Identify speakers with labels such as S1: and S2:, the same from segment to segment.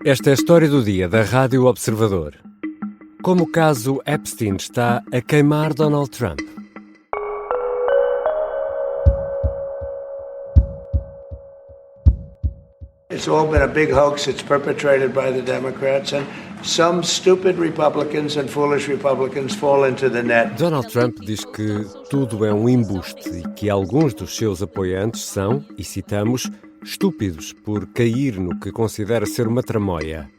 S1: Esta é a história do dia da Rádio Observador. Como o caso Epstein está a queimar Donald Trump.
S2: It's all been a big hoax. It's perpetrated by the Democrats, and some stupid Republicans and foolish Republicans fall into the net.
S1: Donald Trump diz que tudo é um embuste e que alguns dos seus apoiantes são, e citamos, estúpidos por cair no que considera ser uma tramóia.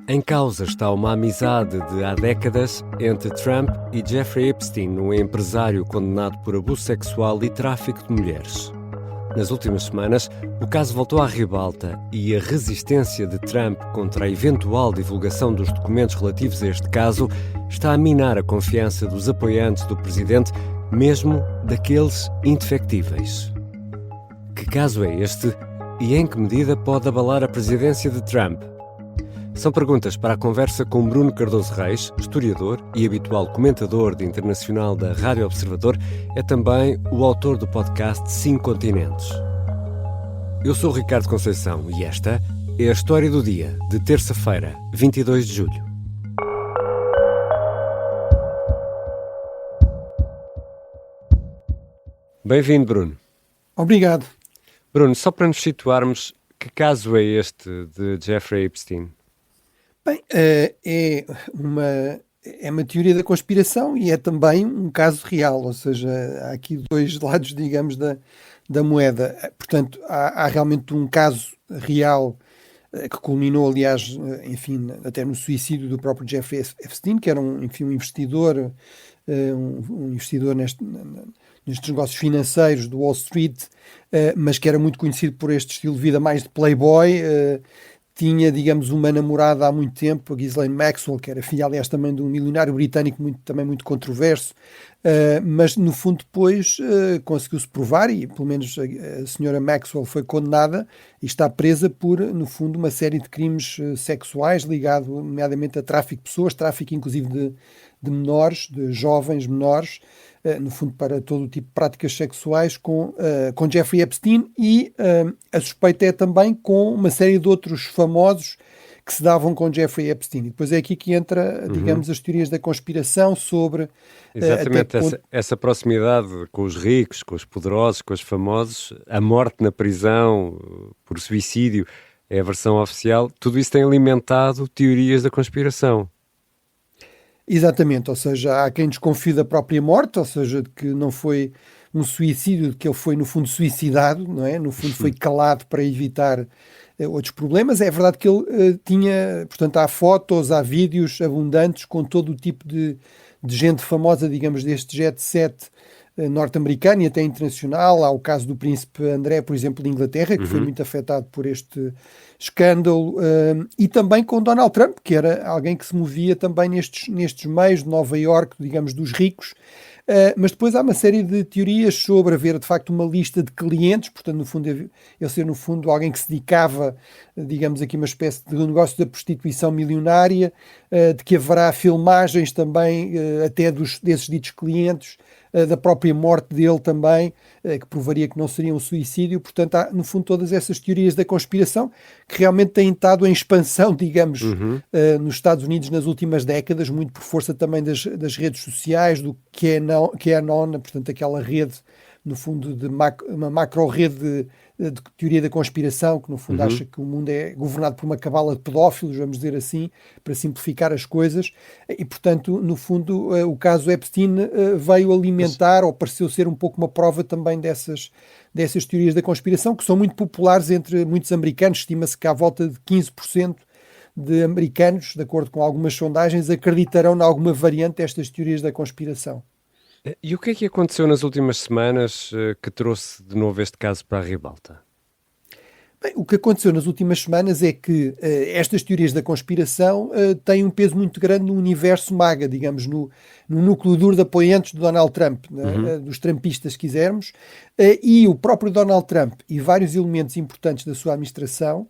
S1: Em causa está uma amizade de há décadas entre Trump e Jeffrey Epstein, um empresário condenado por abuso sexual e tráfico de mulheres. Nas últimas semanas, o caso voltou à ribalta e a resistência de Trump contra a eventual divulgação dos documentos relativos a este caso está a minar a confiança dos apoiantes do presidente, mesmo daqueles indefectíveis. Que caso é este e em que medida pode abalar a presidência de Trump? São perguntas para a conversa com Bruno Cardoso Reis, historiador e habitual comentador de internacional da Rádio Observador, é também o autor do podcast 5 Continentes. Eu sou o Ricardo Conceição e esta é a história do dia de terça-feira, 22 de julho. Bem-vindo, Bruno.
S3: Obrigado.
S1: Bruno, só para nos situarmos, que caso é este de Jeffrey Epstein?
S3: Bem, é uma teoria da conspiração e é também um caso real, ou seja, há aqui dois lados, digamos, da moeda. Portanto, há realmente um caso real que culminou, aliás, enfim, até no suicídio do próprio Jeffrey Epstein, que era um investidor, um investidor nestes negócios financeiros do Wall Street, mas que era muito conhecido por este estilo de vida mais de playboy. Tinha, digamos, uma namorada há muito tempo, a Ghislaine Maxwell, que era filha, aliás, também de um milionário britânico também muito controverso, mas no fundo depois conseguiu-se provar, e pelo menos a senhora Maxwell foi condenada e está presa por, no fundo, uma série de crimes sexuais ligados, nomeadamente a tráfico de pessoas, tráfico inclusive de menores, de jovens menores, no fundo para todo o tipo de práticas sexuais com Jeffrey Epstein, e a suspeita é também com uma série de outros famosos que se davam com Jeffrey Epstein. E depois é aqui que entra, digamos, as teorias da conspiração sobre...
S1: Exatamente, essa proximidade com os ricos, com os poderosos, com os famosos, a morte na prisão por suicídio é a versão oficial, tudo isso tem alimentado teorias da conspiração.
S3: Exatamente, ou seja, há quem desconfie da própria morte, ou seja, de que não foi um suicídio, de que ele foi, no fundo, suicidado, não é? No fundo, foi calado para evitar outros problemas. É verdade que ele tinha, portanto, há fotos, há vídeos abundantes com todo o tipo de gente famosa, digamos, deste jet set norte-americano e até internacional. Há o caso do príncipe André, por exemplo, de Inglaterra, que foi muito afetado por este escândalo, e também com Donald Trump, que era alguém que se movia também nestes meios de Nova Iorque, digamos, dos ricos. Mas depois há uma série de teorias sobre haver, de facto, uma lista de clientes, portanto, no fundo, ele ser, no fundo, alguém que se dedicava, digamos aqui, uma espécie de negócio da prostituição milionária, de que haverá filmagens também, até desses ditos clientes, da própria morte dele também, que provaria que não seria um suicídio. Portanto, há, no fundo, todas essas teorias da conspiração que realmente têm estado em expansão, digamos, nos Estados Unidos nas últimas décadas, muito por força também das redes sociais, do QAnon, portanto, aquela rede, no fundo, de uma macro-rede de teoria da conspiração, que no fundo acha que o mundo é governado por uma cabala de pedófilos, vamos dizer assim, para simplificar as coisas, e portanto, no fundo, o caso Epstein veio alimentar, ou pareceu ser um pouco uma prova também dessas teorias da conspiração, que são muito populares entre muitos americanos. Estima-se que há volta de 15% de americanos, de acordo com algumas sondagens, acreditarão em alguma variante destas teorias da conspiração.
S1: E o que é que aconteceu nas últimas semanas que trouxe de novo este caso para a ribalta?
S3: Bem, o que aconteceu nas últimas semanas é que estas teorias da conspiração têm um peso muito grande no universo MAGA, digamos, no núcleo duro de apoiantes de Donald Trump, dos trumpistas, se quisermos, e o próprio Donald Trump e vários elementos importantes da sua administração.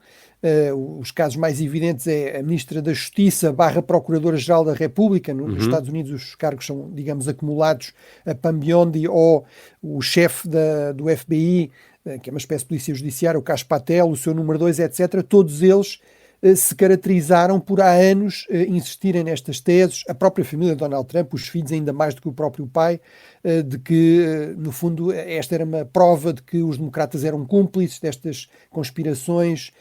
S3: Os casos mais evidentes é a Ministra da Justiça / Procuradora-Geral da República. Nos Estados Unidos os cargos são, digamos, acumulados a Pam Bondi, ou o chefe do FBI, que é uma espécie de polícia judiciária, o Kash Patel, o seu número 2, etc. Todos eles se caracterizaram por há anos insistirem nestas teses, a própria família de Donald Trump, os filhos ainda mais do que o próprio pai, de que, no fundo, esta era uma prova de que os democratas eram cúmplices destas conspirações,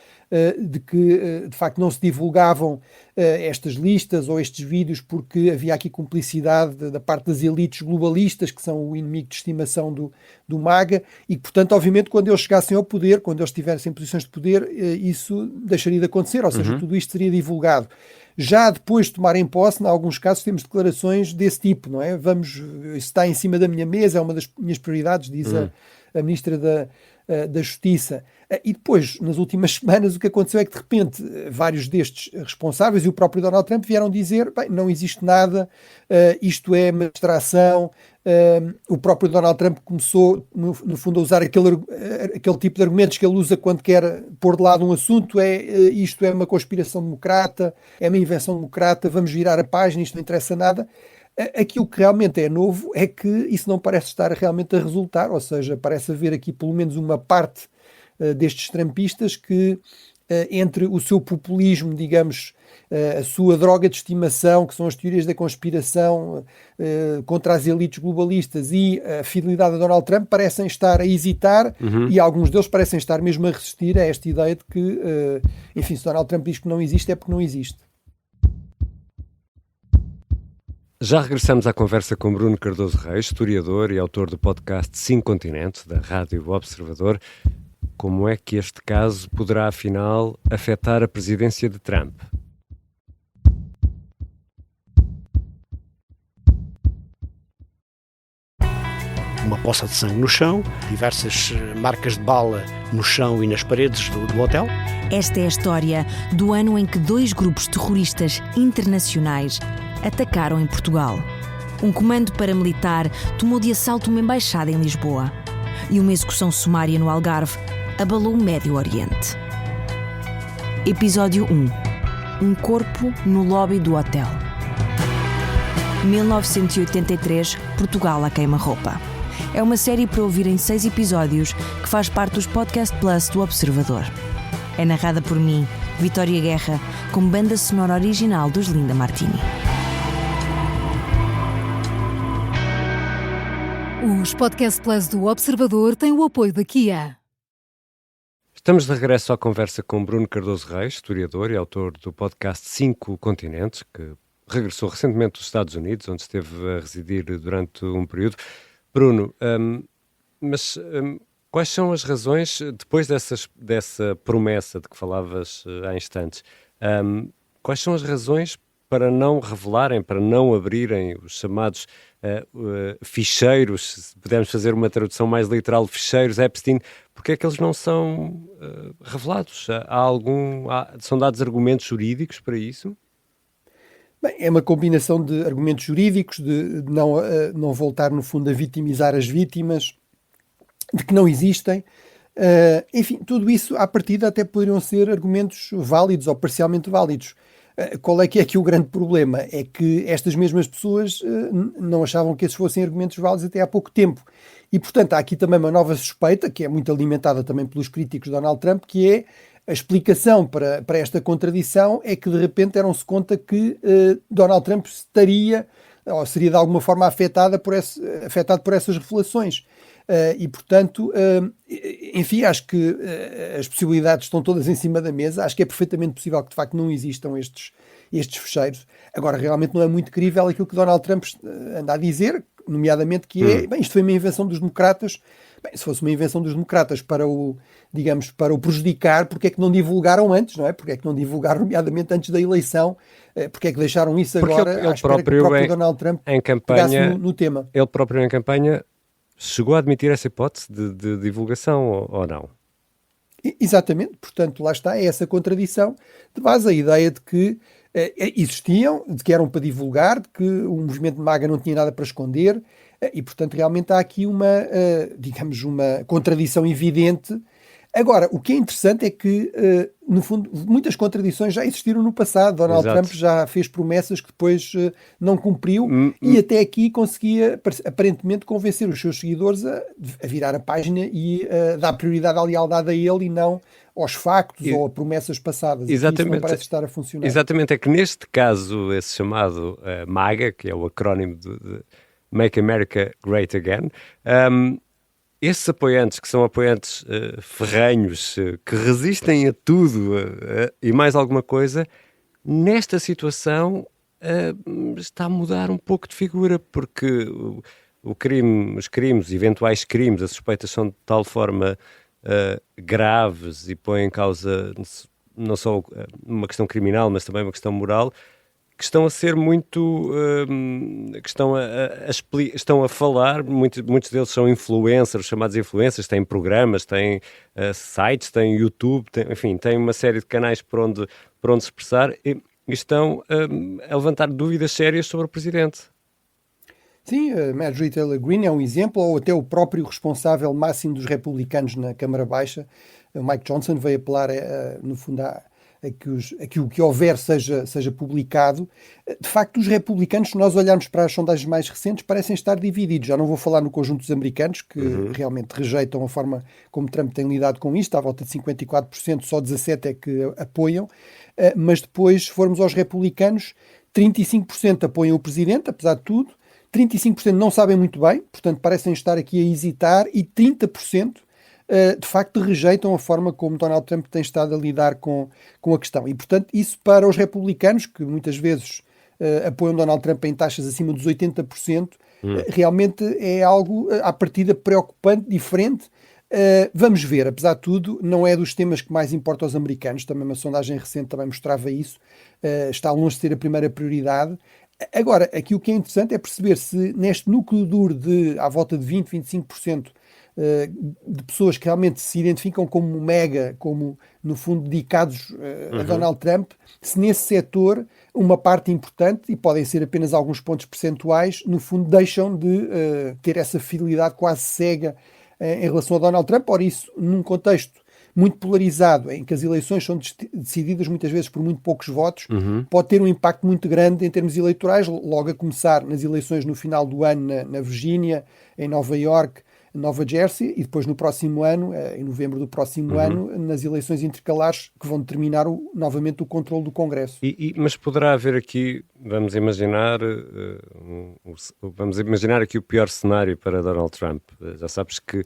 S3: de que, de facto, não se divulgavam estas listas ou estes vídeos porque havia aqui cumplicidade da parte das elites globalistas, que são o inimigo de estimação do MAGA, e, portanto, obviamente, quando eles chegassem ao poder, quando eles estivessem em posições de poder, isso deixaria de acontecer, ou seja, tudo isto seria divulgado. Já depois de tomarem posse, em alguns casos, temos declarações desse tipo, não é? Isso está em cima da minha mesa, é uma das minhas prioridades, diz a Ministra da Justiça. E depois, nas últimas semanas, o que aconteceu é que, de repente, vários destes responsáveis e o próprio Donald Trump vieram dizer, bem, não existe nada, isto é uma distração. O próprio Donald Trump começou, no fundo, a usar aquele tipo de argumentos que ele usa quando quer pôr de lado um assunto, isto é uma conspiração democrata, é uma invenção democrata, vamos virar a página, isto não interessa nada. Aquilo que realmente é novo é que isso não parece estar realmente a resultar, ou seja, parece haver aqui pelo menos uma parte destes trumpistas que, entre o seu populismo, digamos, a sua droga de estimação, que são as teorias da conspiração contra as elites globalistas, e a fidelidade a Donald Trump, parecem estar a hesitar, e alguns deles parecem estar mesmo a resistir a esta ideia de que, enfim, se Donald Trump diz que não existe, é porque não existe.
S1: Já regressamos à conversa com Bruno Cardoso Reis, historiador e autor do podcast 5 Continentes, da Rádio Observador. Como é que este caso poderá, afinal, afetar a presidência de Trump?
S4: Uma poça de sangue no chão, diversas marcas de bala no chão e nas paredes do hotel.
S5: Esta é a história do ano em que 2 grupos terroristas internacionais atacaram em Portugal. Um comando paramilitar tomou de assalto uma embaixada em Lisboa e uma execução sumária no Algarve abalou o Médio Oriente. Episódio 1. Um corpo no lobby do hotel. 1983, Portugal a queima-roupa. É uma série para ouvir em 6 episódios que faz parte dos Podcast Plus do Observador. É narrada por mim, Vitória Guerra, com banda sonora original dos Linda Martini.
S6: Os Podcast Plus do Observador têm o apoio da Kia.
S1: Estamos de regresso à conversa com Bruno Cardoso Reis, historiador e autor do podcast 5 Continentes, que regressou recentemente dos Estados Unidos, onde esteve a residir durante um período. Bruno, quais são as razões, depois dessa promessa de que falavas há instantes, quais são as razões para não revelarem, para não abrirem os chamados ficheiros, se pudermos fazer uma tradução mais literal, ficheiros Epstein, porque é que eles não são revelados? São dados argumentos jurídicos para isso?
S3: Bem, é uma combinação de argumentos jurídicos, de não voltar, no fundo, a vitimizar as vítimas, de que não existem. Enfim, tudo isso, à partida, até poderiam ser argumentos válidos ou parcialmente válidos. Qual é que é aqui o grande problema? É que estas mesmas pessoas não achavam que esses fossem argumentos válidos até há pouco tempo. E, portanto, há aqui também uma nova suspeita, que é muito alimentada também pelos críticos de Donald Trump, que é a explicação para esta contradição é que, de repente, deram-se conta que Donald Trump estaria, ou seria de alguma forma afetado por essas revelações. E, portanto, enfim, acho que as possibilidades estão todas em cima da mesa. Acho que é perfeitamente possível que, de facto, não existam estes fecheiros. Agora, realmente não é muito crível aquilo que Donald Trump anda a dizer, nomeadamente que bem, isto foi uma invenção dos democratas. Bem, se fosse uma invenção dos democratas para o prejudicar, porque é que não divulgaram antes, não é? Porque é que não divulgaram, nomeadamente, antes da eleição? Porque é que deixaram isso
S1: porque
S3: agora à espera que o próprio Donald Trump pegasse no tema?
S1: Ele próprio, em campanha, chegou a admitir essa hipótese de divulgação ou não?
S3: Exatamente, portanto, lá está, é essa contradição de base, a ideia de que existiam, de que eram para divulgar, de que o movimento de MAGA não tinha nada para esconder, e, portanto, realmente há aqui uma contradição evidente Agora, o que é interessante é que, no fundo, muitas contradições já existiram no passado. Donald Trump já fez promessas que depois não cumpriu e até aqui conseguia, aparentemente, convencer os seus seguidores a virar a página e dar prioridade à lealdade a ele e não aos factos ou a promessas passadas.
S1: Exatamente.
S3: Isso não parece estar a funcionar.
S1: Exatamente, é que neste caso, esse chamado MAGA, que é o acrónimo de Make America Great Again, esses apoiantes, que são apoiantes ferrenhos, que resistem a tudo e mais alguma coisa, nesta situação está a mudar um pouco de figura, porque os crimes, eventuais crimes, as suspeitas são de tal forma graves e põem em causa não só uma questão criminal, mas também uma questão moral, que estão a ser muito, que estão a falar, muitos deles são influencers, chamados influencers, têm programas, têm sites, têm YouTube, enfim, têm uma série de canais por onde se expressar e estão a levantar dúvidas sérias sobre o Presidente.
S3: Sim, Marjorie Taylor Greene é um exemplo, ou até o próprio responsável máximo dos republicanos na Câmara Baixa, Mike Johnson, veio apelar, no fundo, a que o que houver seja publicado. De facto, os republicanos, se nós olharmos para as sondagens mais recentes, parecem estar divididos. Já não vou falar no conjunto dos americanos, que realmente rejeitam a forma como Trump tem lidado com isto, à volta de 54%, só 17% é que apoiam. Mas depois, se formos aos republicanos, 35% apoiam o presidente, apesar de tudo, 35% não sabem muito bem, portanto parecem estar aqui a hesitar, e 30% de facto rejeitam a forma como Donald Trump tem estado a lidar com a questão. E, portanto, isso para os republicanos, que muitas vezes apoiam Donald Trump em taxas acima dos 80%, realmente é algo, à partida, preocupante, diferente. Vamos ver, apesar de tudo, não é dos temas que mais importa aos americanos, também uma sondagem recente também mostrava isso, está longe de ser a primeira prioridade. Agora, aqui o que é interessante é perceber se neste núcleo duro de à volta de 20, 25% de pessoas que realmente se identificam como mega, como no fundo dedicados a Donald Trump, se nesse setor uma parte importante, e podem ser apenas alguns pontos percentuais, no fundo deixam de ter essa fidelidade quase cega em relação a Donald Trump. Ora, isso num contexto muito polarizado, em que as eleições são decididas muitas vezes por muito poucos votos, pode ter um impacto muito grande em termos eleitorais, logo a começar nas eleições no final do ano na Virgínia, em Nova York, Nova Jersey, e depois no próximo ano, em novembro do próximo ano, nas eleições intercalares que vão determinar novamente o controle do Congresso.
S1: Mas poderá haver aqui, vamos imaginar aqui o pior cenário para Donald Trump. Já sabes que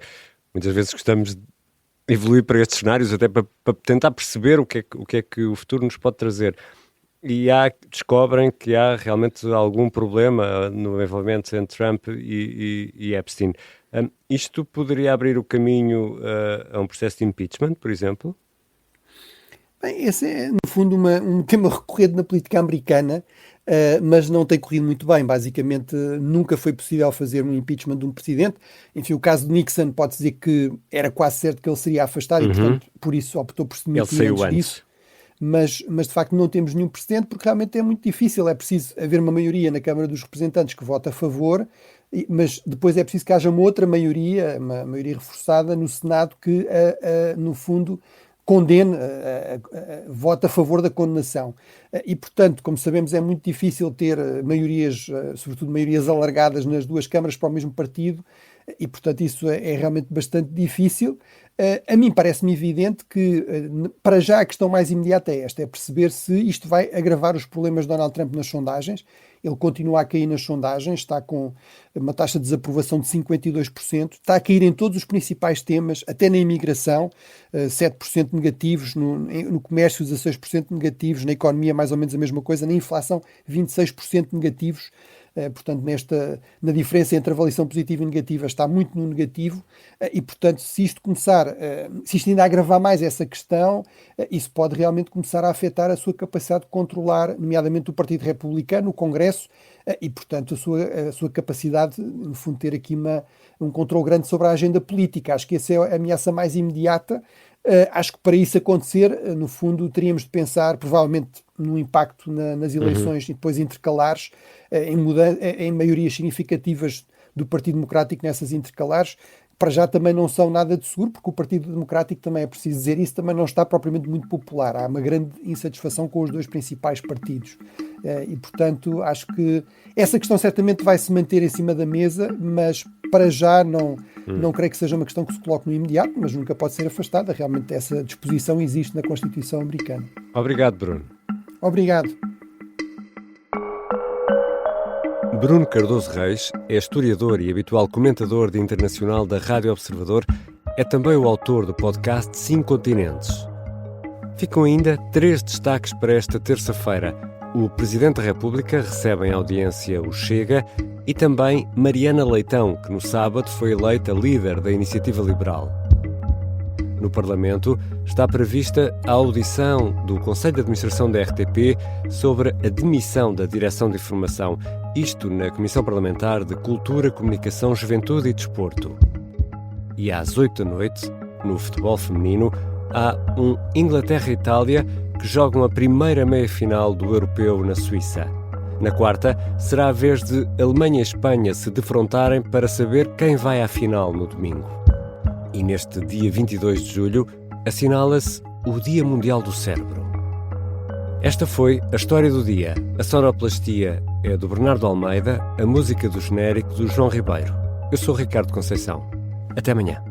S1: muitas vezes gostamos de evoluir para estes cenários até para tentar perceber o que é que o futuro nos pode trazer. E descobrem que há realmente algum problema no envolvimento entre Trump e Epstein. Isto poderia abrir o caminho a um processo de impeachment, por exemplo?
S3: Bem, esse é, no fundo, um tema recorrente na política americana, mas não tem corrido muito bem. Basicamente, nunca foi possível fazer um impeachment de um presidente. Enfim, o caso de Nixon pode dizer que era quase certo que ele seria afastado e, portanto, por isso optou por se demitir antes disso. Mas de facto não temos nenhum precedente, porque realmente é muito difícil. É preciso haver uma maioria na Câmara dos Representantes que vote a favor, mas depois é preciso que haja uma outra maioria, uma maioria reforçada no Senado que, no fundo, condene, vote a favor da condenação. E, portanto, como sabemos, é muito difícil ter maiorias, sobretudo maiorias alargadas nas duas câmaras para o mesmo partido, e, portanto, isso é realmente bastante difícil. A mim parece-me evidente que, para já, a questão mais imediata é esta, é perceber se isto vai agravar os problemas de Donald Trump nas sondagens. Ele continua a cair nas sondagens, está com uma taxa de desaprovação de 52%, está a cair em todos os principais temas, até na imigração, 7% negativos, no comércio 16% negativos, na economia mais ou menos a mesma coisa, na inflação 26% negativos. Portanto, na diferença entre avaliação positiva e negativa está muito no negativo e, portanto, se isto ainda agravar mais essa questão, isso pode realmente começar a afetar a sua capacidade de controlar, nomeadamente o Partido Republicano, o Congresso, e, portanto, a sua capacidade, no fundo, ter aqui um controle grande sobre a agenda política. Acho que essa é a ameaça mais imediata. Acho que para isso acontecer, no fundo, teríamos de pensar, provavelmente, no impacto nas eleições e depois intercalares, em maiorias significativas do Partido Democrático nessas intercalares, para já também não são nada de seguro, porque o Partido Democrático, também é preciso dizer isso, também não está propriamente muito popular. Há uma grande insatisfação com os dois principais partidos. E, portanto, acho que essa questão certamente vai se manter em cima da mesa, mas para já não creio que seja uma questão que se coloque no imediato, mas nunca pode ser afastada. Realmente essa disposição existe na Constituição americana.
S1: Obrigado, Bruno.
S3: Obrigado.
S1: Bruno Cardoso Reis é historiador e habitual comentador de internacional da Rádio Observador. É também o autor do podcast 5 Continentes. Ficam ainda 3 destaques para esta terça-feira. O Presidente da República recebe em audiência o Chega e também Mariana Leitão, que no sábado foi eleita líder da Iniciativa Liberal. No Parlamento está prevista a audição do Conselho de Administração da RTP sobre a demissão da Direção de Informação, isto na Comissão Parlamentar de Cultura, Comunicação, Juventude e Desporto. E às 20h, no futebol feminino, há um Inglaterra-Itália que jogam a primeira meia-final do Europeu na Suíça. Na quarta, será a vez de Alemanha e Espanha se defrontarem para saber quem vai à final no domingo. E neste dia 22 de julho, assinala-se o Dia Mundial do Cérebro. Esta foi a história do dia. A sonoplastia é do Bernardo Almeida, a música do genérico do João Ribeiro. Eu sou Ricardo Conceição. Até amanhã.